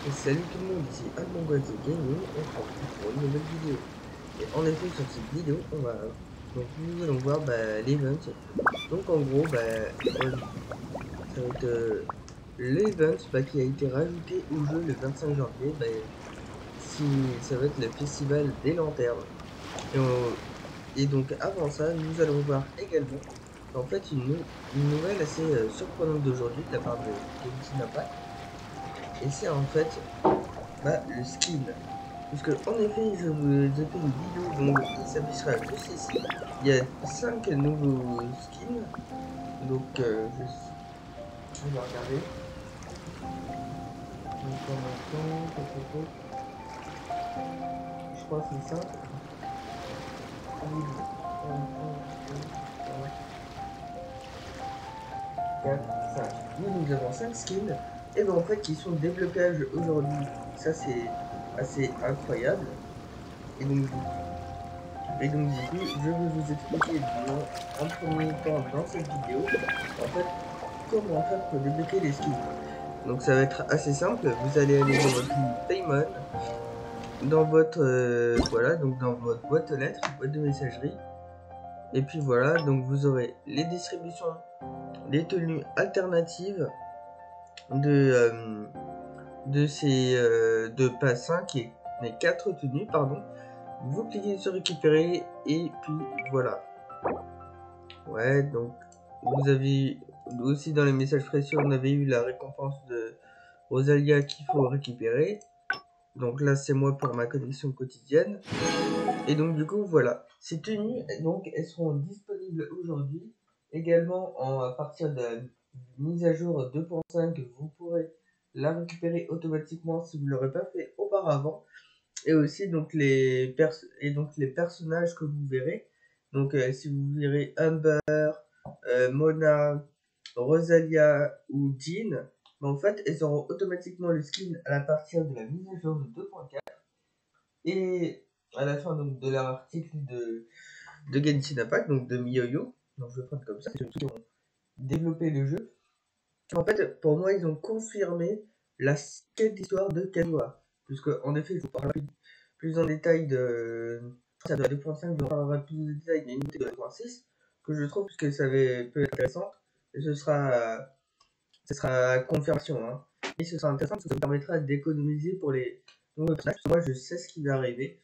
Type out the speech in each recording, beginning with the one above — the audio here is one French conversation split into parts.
Et salut tout le monde, ici Almongold Gaming, on se retrouve pour une nouvelle vidéo. Et en effet, sur cette vidéo, nous allons voir l'event. Donc en gros, ça va être l'event qui a été rajouté au jeu le 25 janvier. Ça va être le festival des lanternes. Et donc avant ça, nous allons voir également en fait une nouvelle assez surprenante d'aujourd'hui de la part de Genshin Impact. Et c'est en fait le skin. Puisque en effet, je vous ai fait une vidéo dont il s'affichera juste ici. Il y a 5 nouveaux skins. Donc je vais regarder. Donc en même temps, je crois que c'est ça. 4, 5. Nous avons 5 skins. Et en fait, qui sont débloquages aujourd'hui. Ça, c'est assez incroyable. Et donc, du coup, je vais vous expliquer en premier temps dans cette vidéo, en fait, comment faire pour débloquer les skins. Donc ça va être assez simple, vous allez aller dans votre Paymon, dans votre dans votre boîte aux lettres, boîte de messagerie, et puis voilà, donc vous aurez les distributions, les tenues alternatives de pass 5 et les 4 tenues, pardon. Vous cliquez sur récupérer et puis voilà. Ouais, donc vous avez aussi dans les messages précieux, on avait eu la récompense de Rosalia qu'il faut récupérer. Donc là, c'est moi pour ma collection quotidienne. Et donc du coup, voilà. Ces tenues, donc elles seront disponibles aujourd'hui. Également, à partir de la mise à jour 2.5, vous pourrez la récupérer automatiquement si vous ne l'aurez pas fait auparavant. Et aussi donc les personnages que vous verrez. Donc si vous verrez Amber, Mona, Rosalia ou Jean, en fait elles auront automatiquement le skin à partir de la mise à jour de 2.4 et à la fin donc de leur article de Genshin Impact, donc de MiYoYo. Donc je vais prendre comme ça, c'est ceux qui ont développé le jeu. En fait pour moi ils ont confirmé la quête d'histoire de Kazuha, puisque en effet je vous parlerai plus en détail de la 2.5, je vous parlerai plus en détail de l'unité de la 2.6 que je trouve que ça peut être intéressant, et ce sera confirmation, hein. Et ce sera intéressant parce que ça me permettra d'économiser pour les nouveaux personnages. Moi je sais ce qui va arriver,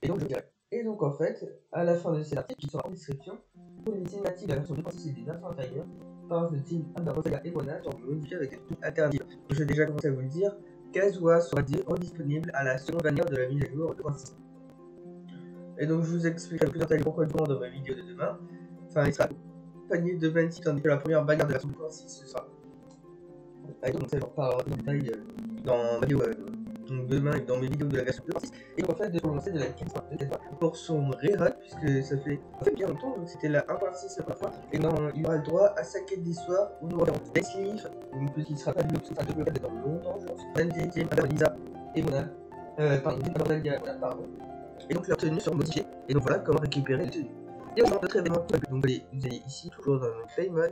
et donc je dirais. Et donc en fait, à la fin de cet article qui sera en description, pour une cinématique de la version 2.6 et des versions intérieures, par le team Amber, Rosalia et Mona sont modifiés avec des trucs alternatives. Je vais déjà commencer à vous le dire, Kazuha sera disponible à la seconde bannière de la mise à jour 2.6. Et donc je vous expliquerai plus en détail pourquoi dans ma vidéo de demain. Enfin, il sera accompagné de 26, tandis que la première bannière de la version 2.6 ce sera. Et donc ça, j'en parlerai en détail dans ma vidéo demain et dans mes vidéos de la version 2.6. Et donc en fait, de commencer de la quête pour son rerun, puisque ça fait bien longtemps, donc c'était la 1.6 la première fois. Et non, il aura le droit à sa quête d'histoire où nous aurons des livres, une petite qui sera pas débloquée, ça sera débloquée dans longtemps, je pense. Madame Lisa et Mona, pardon. Et donc leurs tenues seront modifiées. Et donc voilà comment récupérer les tenues. Et on a d'autres événements. Donc vous allez ici, toujours dans le Paymon,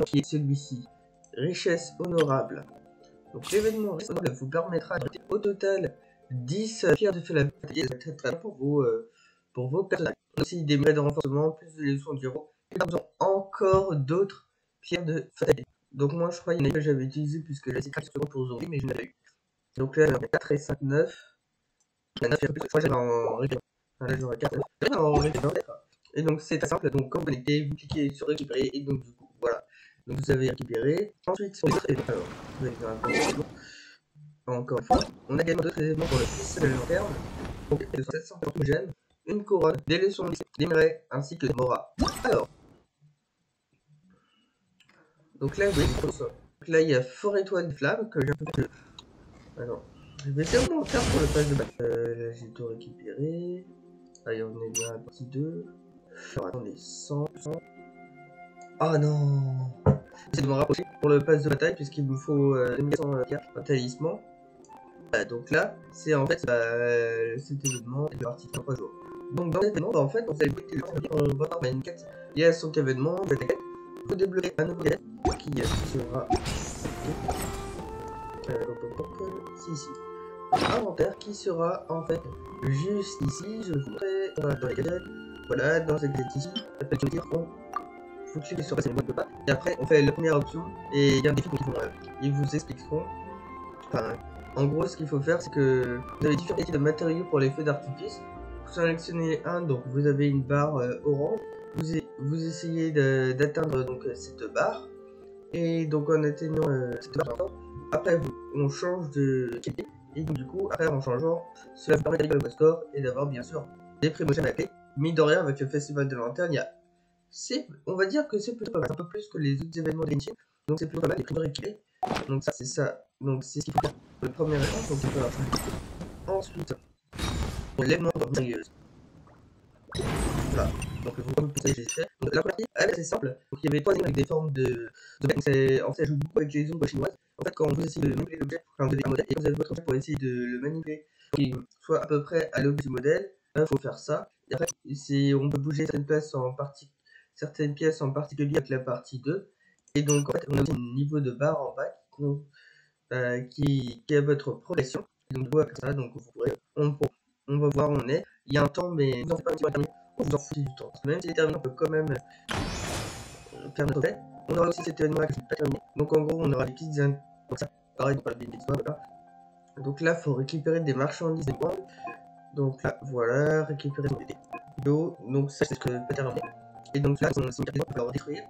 qui est celui-ci, richesse honorable. Donc l'événement honorable vous permettra de au total 10 pierres de feu la bataille pour vos personnages. Aussi des moyens de renforcement, plus de leçons d'héros. Et nous avons encore d'autres pierres de fatalité. Donc moi je crois qu'il y en a que j'avais utilisé puisque là c'est 4 secondes pour aujourd'hui, mais je n'ai pas eu. Donc là, 4 et 5, 9. La 9 plus, fois j'avais en récupérant. Là j'aurais 4 en récupérant. Et donc c'est très simple, donc quand vous connectez, vous cliquez sur récupérer, et donc du coup, voilà. Donc vous avez récupéré. Ensuite, sur les autres événements, alors, vous allez faire un peu encore une fois, on a également d'autres événements pour le festival de long terme. Donc 750 gemmes, une couronne, des leçons, des minerais, ainsi que des moras. Alors, donc là, oui, donc là il y a Fort Étoile de Flamme que j'ai un peu fait. Alors, je vais sûrement faire pour le pass de bataille. Là j'ai tout récupéré. Allez, on est bien à la partie 2. Alors attendez, 100. Ah non! J'essaie de me rapprocher pour le pass de bataille puisqu'il me faut 2100 cartes, un talisman. Donc là, c'est en fait cet événement est parti en 3 jours. Donc dans cet événement, en fait, on s'est dit que votre arme une quête. Il y a son événement, vous débloquez un nouveau quête qui sera. ici. Inventaire qui sera en fait juste ici. Je vous montrerai dans les gadgets. Voilà, dans cette gadget ici, ça peut dire qu'on faut cliquer sur passer le mode de pas. Et après, on fait la première option et il y a un défi qu'ils ils vous expliqueront. Enfin, en gros, ce qu'il faut faire, c'est que vous avez différents types de matériaux pour les feux d'artifice. Vous sélectionnez un, donc vous avez une barre orange. Vous essayez d'atteindre donc cette barre. Et donc en atteignant cette barre, après on change de qualité. Et donc du coup, après en changeant, cela vous permet d'améliorer votre score et d'avoir bien sûr des promotions à la clé. Mine de rien, avec le festival de lanterne, il y a... on va dire que c'est plutôt pas mal, un peu plus que les autres événements de Genshin. Donc c'est plutôt pas mal, les prix équipés. Donc ça, c'est ça. Donc c'est ce qu'il faut faire pour le premier événement. Donc il faut faire ça. Ensuite, pour l'événement sérieuse. Voilà. Donc vous pouvez j'ai fait. Donc la première partie, elle est assez simple. Donc il y avait 3 éléments avec des formes de en fait, ça joue beaucoup avec les ombres chinoises. En fait, quand vous essayez de manipuler l'objet, enfin, vous avez un modèle et vous avez votre objet pour essayer de le manipuler, qui soit à peu près à l'objet du modèle, il faut faire ça. Et après, on peut bouger certaines pièces en particulier avec la partie 2. Et donc, en fait, on a aussi un niveau de barre en bas qui est votre progression. Et donc, comme ça, donc on va voir où on est. Il y a un temps, mais vous en faites pas un petit peu terminé. On vous en fout du temps. Même si les terminé, on peut quand même faire notre fait. On aura aussi cet événement-là qui n'est pas terminé. Donc, en gros, on aura des petites zones comme ça. Pareil, pour des histoires, voilà. Donc là, il faut récupérer des marchandises des points. Donc là, voilà, récupérer des vidéos. Donc ça, c'est ce que je peux terminer. Et donc là, c'est une cargaison qu'on peut détruire.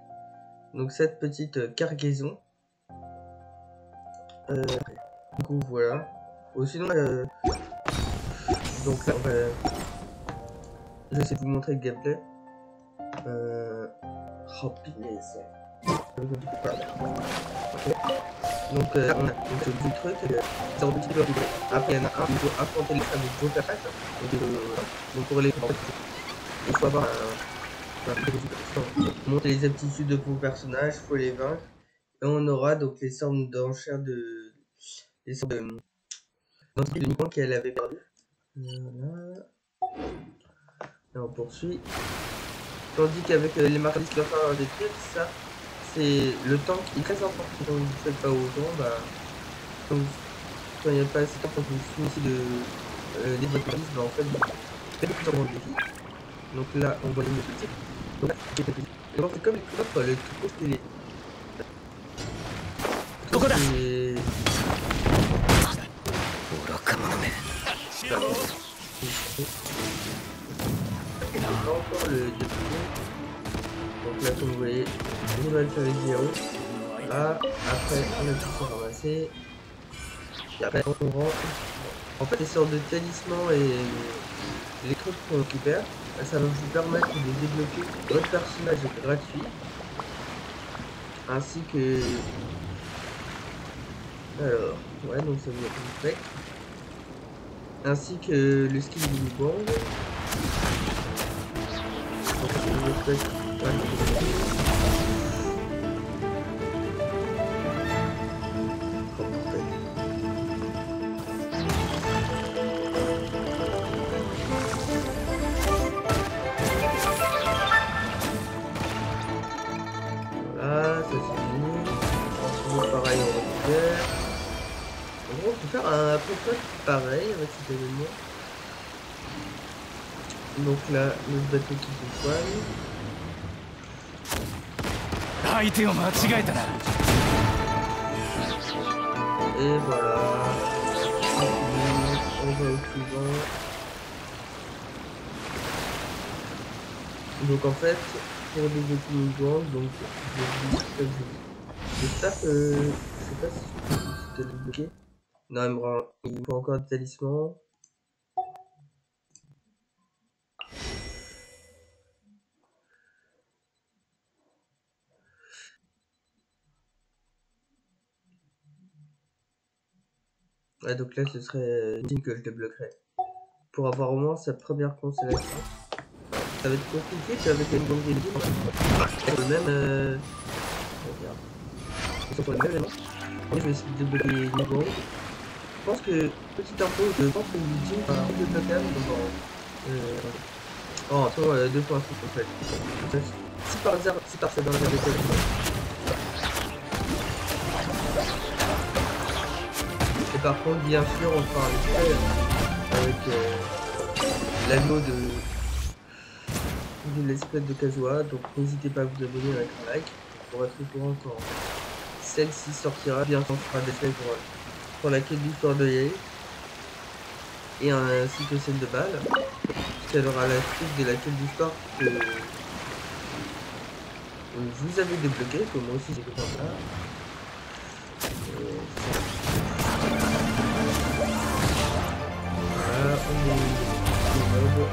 Donc cette petite cargaison. Du coup, voilà. Sinon, donc là, on va... Je vais essayer de vous montrer le gameplay. Oh, punaise. Okay. Donc, on a du truc, c'est un petit peu plus. Après, il y en a un, il faut affronter les femmes de vos personnages. Donc, pour les il faut avoir monter les aptitudes de vos personnages, il faut les vaincre. Et on aura donc les sortes d'enchères les sortes de unicorns qu'elle avait perdu. Voilà. Et on poursuit. Tandis qu'avec les marchandises qui doivent faire des trucs, ça, c'est le temps qui est très important. Quand vous ne faites pas autant, bah, quand il n'y a pas assez de temps pour que vous finissez des votre marchandise, bah en fait, vous faites de plus en moins de défis. Donc là, on voit les petits. Donc là, c'est comme les coffres, le truc c'est les... Encore le défi. Donc là, comme vous voyez, on va le faire avec 0. Là, après, on a tout ça ramassé. Et après, on rentre. En fait, les sortes de talismans et les trucs qu'on récupère, ça va vous permettre de débloquer votre personnage gratuit. Ainsi que... Alors, ouais, donc ça vous être fait. Ainsi que le skill du bang. Donc, je vais faire... Pareil, on récupère. En gros, on peut faire un peu près pareil avec cet événement. Donc là, le bateau qui se soigne. Et voilà. On va au suivant. Donc en fait, pour débloquer une grande, donc j'espère que... Je sais pas si c'était débloqué. Non, il me faut encore des talismans. Ouais, donc là, ce serait une que je débloquerai. Pour avoir au moins sa première constellation. Ça va être compliqué, puis avec une bombe d'équipe. Le même... Regarde. Ils sont sur le même élément. Je vais essayer de débloquer les niveaux. Je pense que, petite info, je pense que l'ultime va un peu de local. Oh, toi, 2 points en fait. Si par hasard, si par ça dans la carte de par contre, bien sûr, on fera un extrait avec l'anneau de l'espèce de Kazuha. Donc n'hésitez pas à vous abonner avec un like pour être au courant quand celle-ci sortira. Bien sûr, on fera des faits pour la quête d'histoire de Yei et ainsi que celle de Bâle. Elle aura la suite de la quête d'histoire que vous avez débloqué, que moi aussi j'ai fait comme ça. Voilà, on est mode.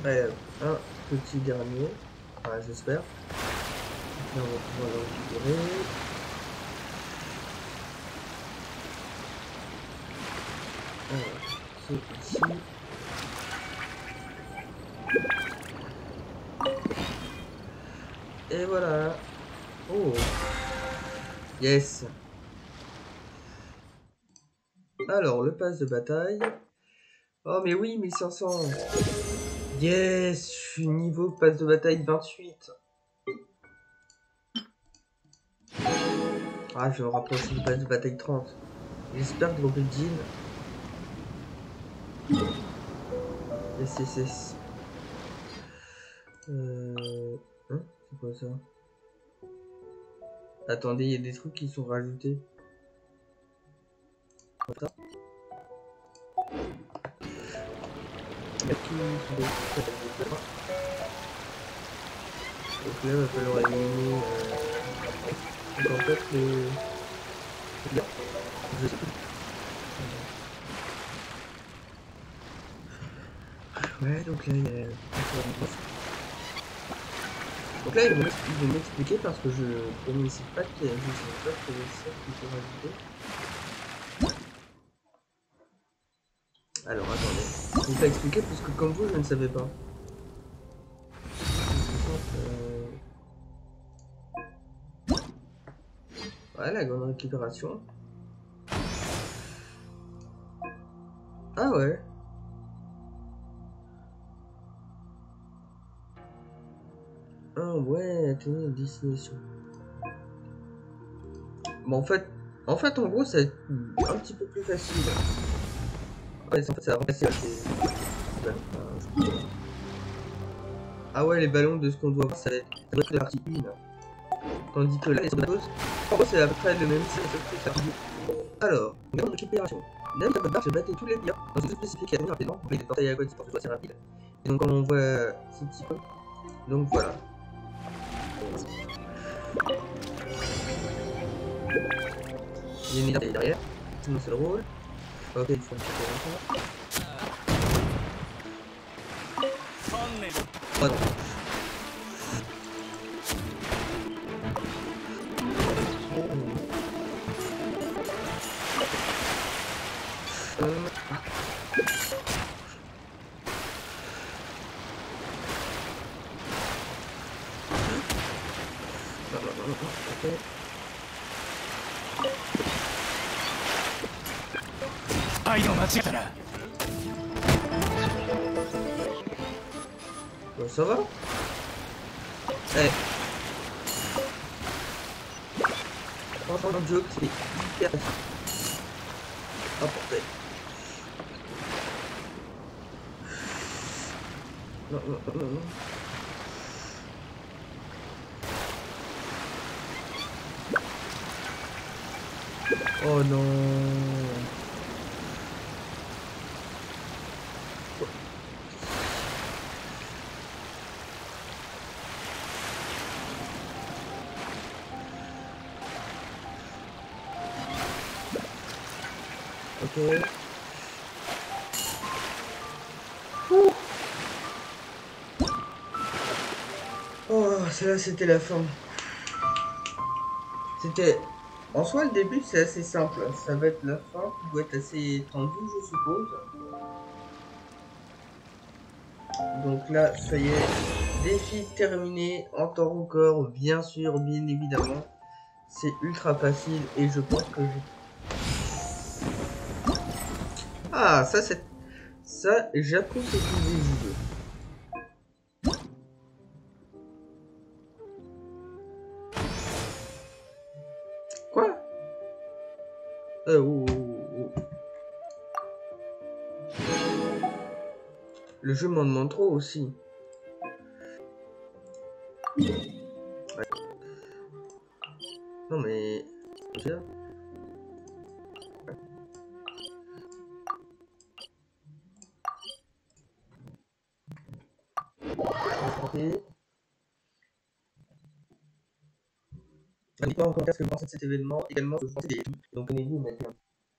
Ouais, un petit dernier, enfin, j'espère. Là, on va pouvoir le récupérer. Alors, c'est ici. Et voilà. Oh. Yes. Alors, le pass de bataille. Oh, mais oui, 1500. Yes, je suis niveau passe de bataille 28. Ah, je vais me rapprocher du passe de bataille 30. J'espère dropper le jean. SSS. Hein, c'est quoi ça? Attendez, il y a des trucs qui sont rajoutés. Comme ça. Donc là, il va falloir éliminer. Donc en fait, je sais plus. Ouais, donc là, il y a. Donc là, ils vont m'expliquer parce que je ne sais pas qu'il y a ça qui sont rajoutés. Alors attendez, je vais pas expliquer parce que comme vous, je ne savais pas. Ouais, la grande récupération. Ah ouais. Ah ouais, attendez, destination. Bon, en fait, en gros, ça va être un petit peu plus facile. Ouais, en fait, ça va remplacer ah ouais, les ballons de ce qu'on doit voir, ça va être la partie 1. Tandis que là, les autres, en gros, c'est à peu près le même système. Alors, grande récupération. Navire à votre barre, se battez tous les biens dans une zone spécifique et à venir rapidement pour les portails à côté pour que ce soit assez rapide. Et donc, quand on voit ce petit peu. Donc voilà. Il y a une idée derrière. Sinon, c'est le rôle. Ok, il faut un petit peu longtemps. Oh non. Bon, ça va? Eh. Franchement, le jeu, c'est hyper apporté. Non, non, non, non. Oh non. Ok. Oh, celle-là, c'était la fin. C'était... En soi, le début, c'est assez simple. Ça va être la fin qui doit être assez tendue, je suppose. Donc là, ça y est. Défi terminé en temps record, bien sûr, bien évidemment. C'est ultra facile et je pense que ah, ça c'est... Ça, j'approuve cette idée du jeu. Quoi? Oh, oh, oh, oh. Le jeu m'en demande trop aussi. Ouais. Non mais... N'hésitez pas en commentaire ce que vous pensez de cet événement. Également, ce que vous pensez des... Donc, abonnez-vous maintenant.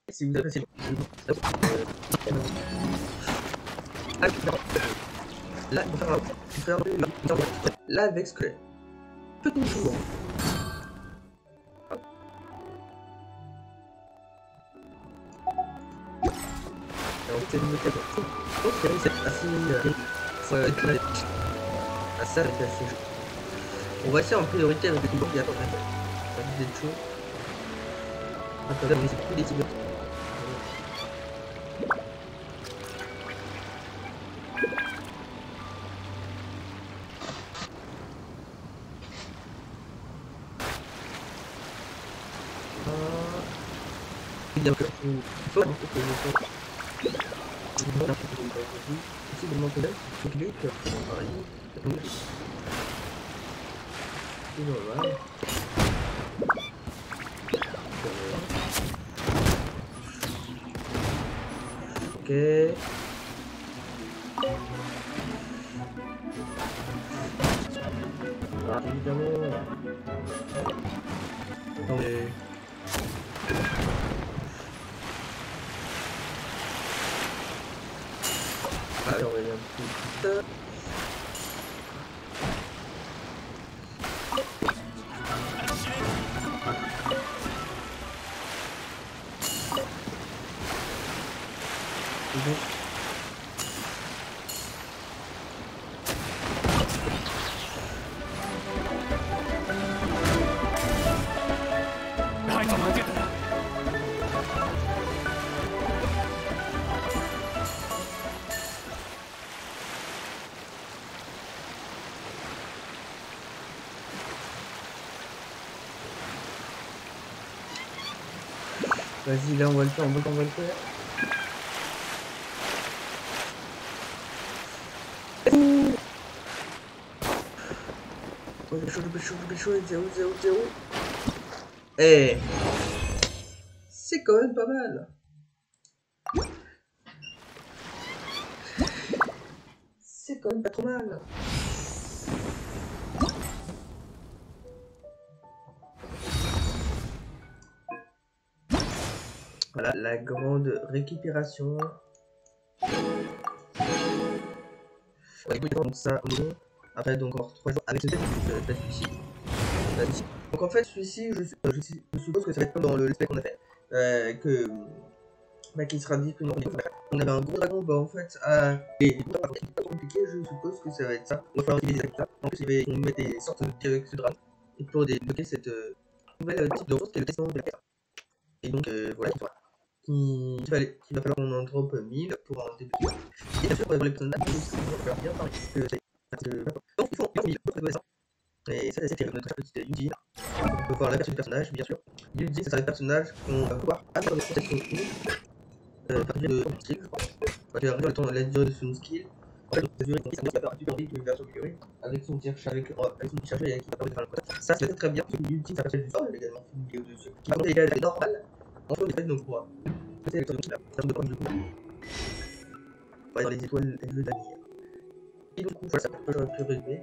Si vous appréciez là, on va faire là avec scolaire. Peut-on souvent. Alors, c'est une occasion. Je pense que c'est assez... ça avec assez jeu. On va essayer en priorité avec les gens qui attendent. Ça va être chaud. Attendez, on essaie tous les types. Bien que il faut que je fasse. Ici, de mon côté, je clique, pareil. C'est normal. Ok. Ah, évidemment. Attendez. Alors, il y a un petit... Vas-y, là on va le faire, on va le faire. Oh, le chaud, 0-0-0. Eh, c'est quand même pas mal. C'est quand même pas trop mal. Voilà, la grande récupération. Ouais, donc ça, après donc encore 3 jours avec ce celui-ci. Donc en fait celui-ci, je suppose que ça va être comme dans le spec qu'on a fait, que bah, qui sera disponible. On avait un gros dragon, bah en fait, et c'est pas compliqué, je suppose que ça va être ça. On va falloir utiliser ça. En plus, on met des sortes de avec ce dragon et pour débloquer cette nouvelle type de ressource qui est le testament de la terre. Et donc voilà, il va falloir qu'on en drop 1000 pour en débloquer. Et bien sûr, pour les personnages, il va falloir bien parler donc il faut 1000 pour trouver ça. Et ça, c'est notre petite Yuji. On peut voir la version du personnage, bien sûr. Yuji, c'est un personnage qu'on va pouvoir avoir des protections par de skill, je crois. Quand il va réduire le temps, la durée de son skill. En fait, la durée de son skill, ça va faire plus envie qu'une version améliorée. Avec son tir avec son tir chargé qui va permettre de faire le contact. Ça, c'est très bien. Yuji, ça s'appelle du sol également. Une vidéo dessus. Qui va monter l'égal normal. En fait, on est donc pour c'est avec son skill là. C'est un peu comme du coup. On va dans les étoiles et le d'avenir. Et du coup, voilà, ça peut j'aurais pu résumer.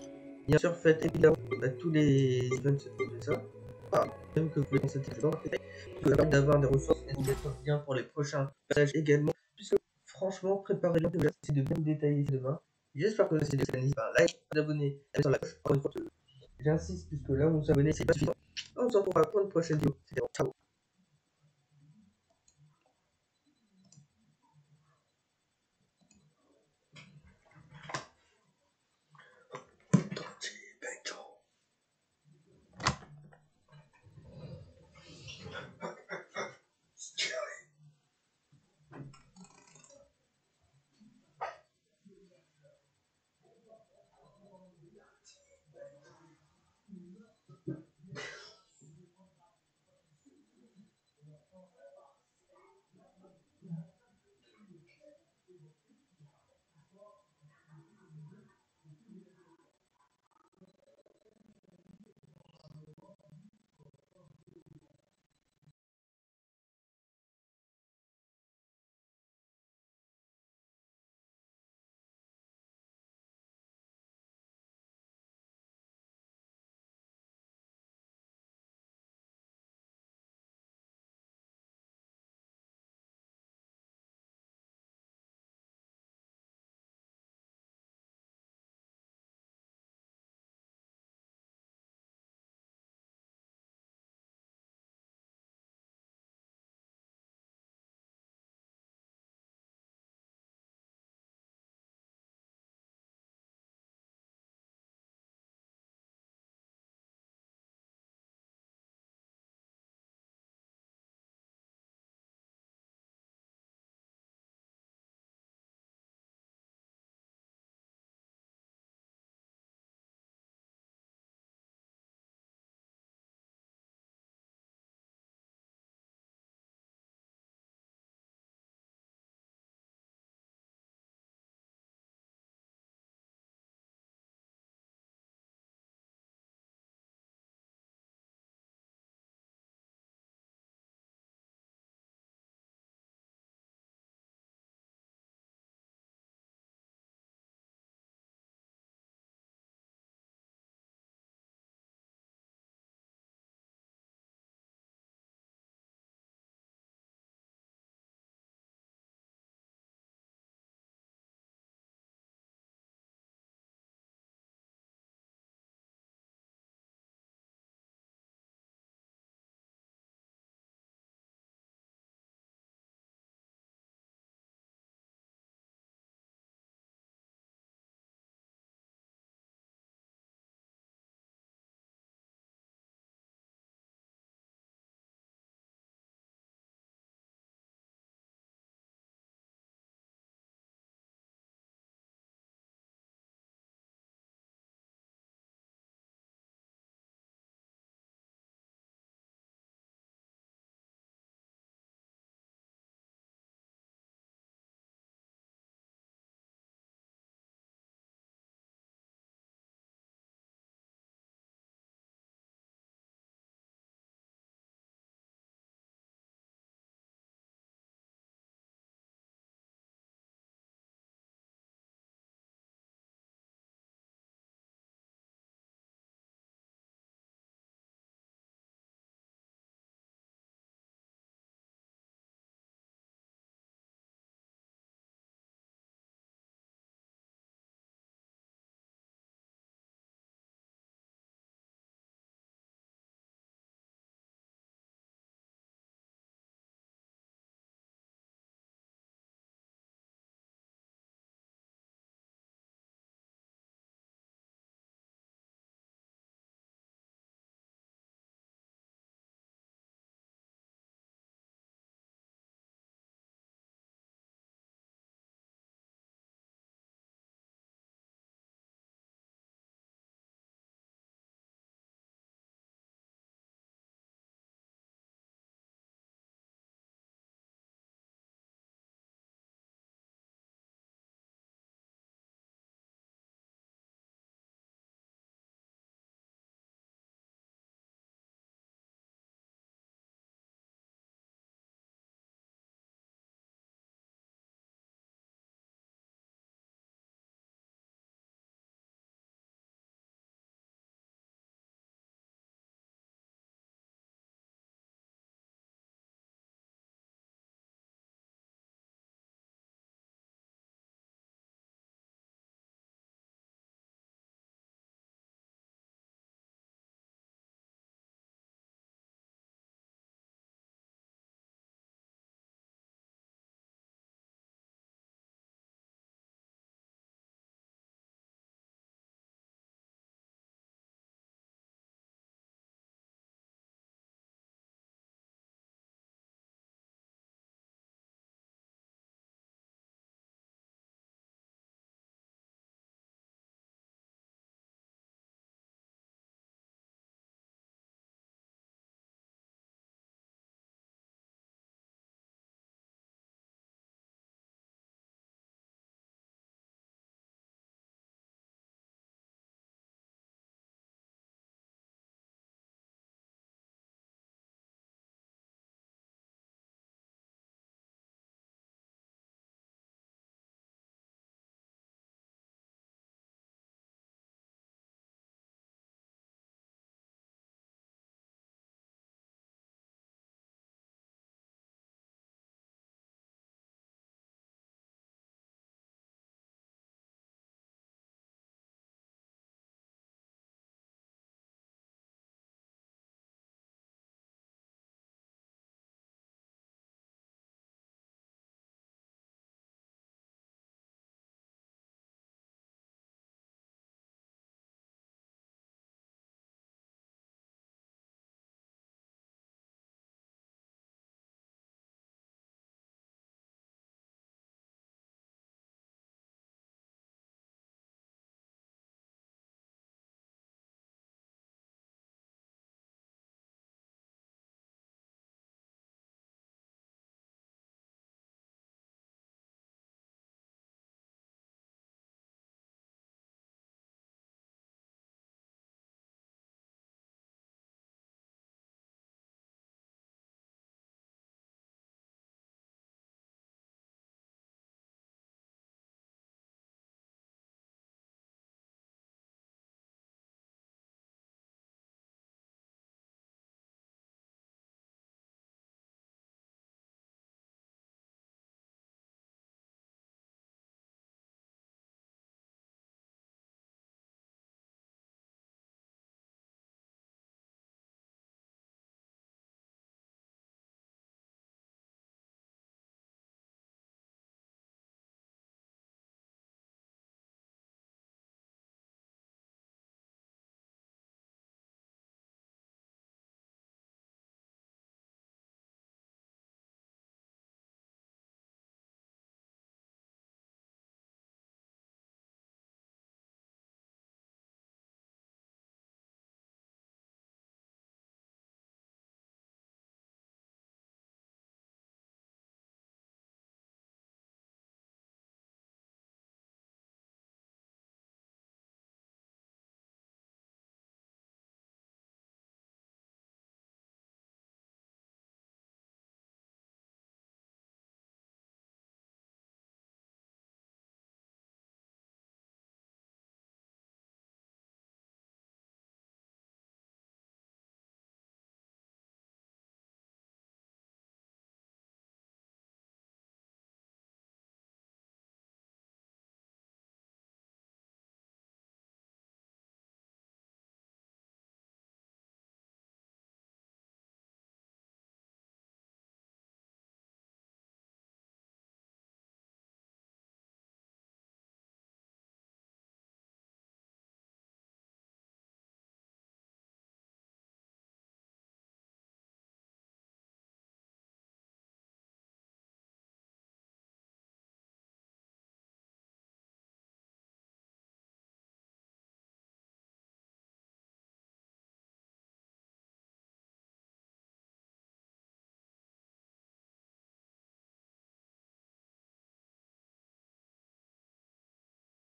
Bien sûr, faites évidemment tous les events de ça. Ah, même que vous pouvez constater que ça permet d'avoir des ressources et d'être bien pour les prochains passages également. Puisque franchement, préparez-le, c'est de bien détailler demain. J'espère que c'est n'hésitez pas à like, à vous abonner, à mettre sur la cloche. Encore une fois, j'insiste, puisque là où on s'abonne, c'est pas suffisant. On se retrouve pour une prochaine vidéo. C'était ciao.